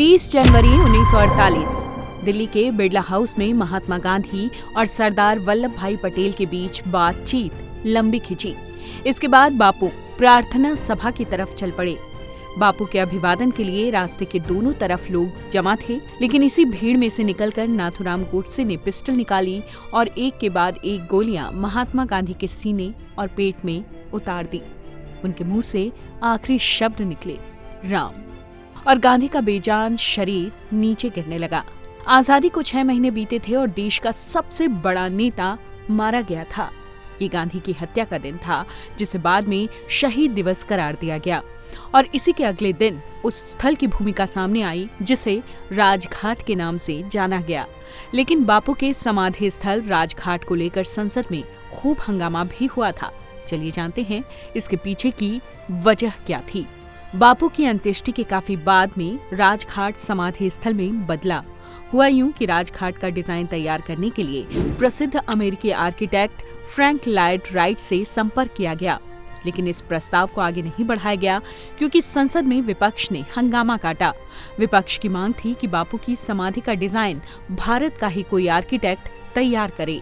30 जनवरी 1948 दिल्ली के बिड़ला हाउस में महात्मा गांधी और सरदार वल्लभ भाई पटेल के बीच बातचीत लंबी खिंची। इसके बाद बापू प्रार्थना सभा की तरफ चल पड़े। बापू के अभिवादन के लिए रास्ते के दोनों तरफ लोग जमा थे, लेकिन इसी भीड़ में से निकलकर नाथूराम गोडसे ने पिस्टल निकाली और एक के बाद एक गोलियां महात्मा गांधी के सीने और पेट में उतार दी। उनके मुंह से आखिरी शब्द निकले, राम, और गांधी का बेजान शरीर नीचे गिरने लगा। आजादी को 6 महीने बीते थे और देश का सबसे बड़ा नेता मारा गया था। ये गांधी की हत्या का दिन था, जिसे बाद में शहीद दिवस करार दिया गया। और इसी के अगले दिन उस स्थल की भूमिका सामने आई जिसे राजघाट के नाम से जाना गया। लेकिन बापू के समाधि स्थल राजघाट को लेकर संसद में खूब हंगामा भी हुआ था। चलिए जानते हैं इसके पीछे की वजह क्या थी। बापू की अंत्येष्टि के काफी बाद में राजघाट समाधि स्थल में बदला। हुआ यूं कि राजघाट का डिजाइन तैयार करने के लिए प्रसिद्ध अमेरिकी आर्किटेक्ट फ्रैंक लॉयड राइट से संपर्क किया गया, लेकिन इस प्रस्ताव को आगे नहीं बढ़ाया गया क्योंकि संसद में विपक्ष ने हंगामा काटा। विपक्ष की मांग थी कि बापू की समाधि का डिजाइन भारत का ही कोई आर्किटेक्ट तैयार करे।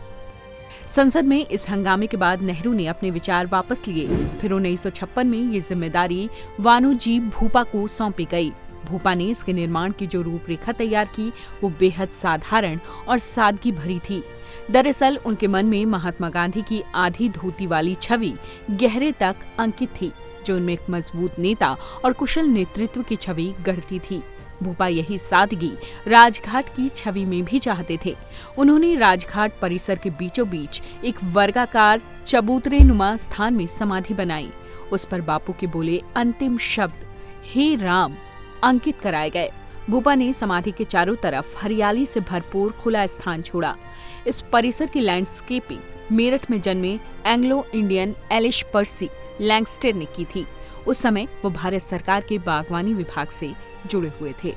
संसद में इस हंगामे के बाद नेहरू ने अपने विचार वापस लिए। फिर 1956 में ये जिम्मेदारी वानुजी भूपा को सौंपी गई। भूपा ने इसके निर्माण की जो रूपरेखा तैयार की वो बेहद साधारण और सादगी भरी थी। दरअसल उनके मन में महात्मा गांधी की आधी धोती वाली छवि गहरे तक अंकित थी, जो उनमें एक मजबूत नेता और कुशल नेतृत्व की छवि गढ़ती थी। भूपा यही सादगी राजघाट की छवि में भी चाहते थे। उन्होंने राजघाट परिसर के बीचों बीच एक वर्गाकार चबूतरे नुमा स्थान में समाधि बनाई। उस पर बापू के बोले अंतिम शब्द, हे राम, अंकित कराए गए। भूपा ने समाधि के चारों तरफ हरियाली से भरपूर खुला स्थान छोड़ा। इस परिसर की लैंडस्केपिंग मेरठ में जन्मे एंग्लो इंडियन एलिश पर्सी लैंगस्टर ने की थी। उस समय वो भारत सरकार के बागवानी विभाग से जुड़े हुए थे।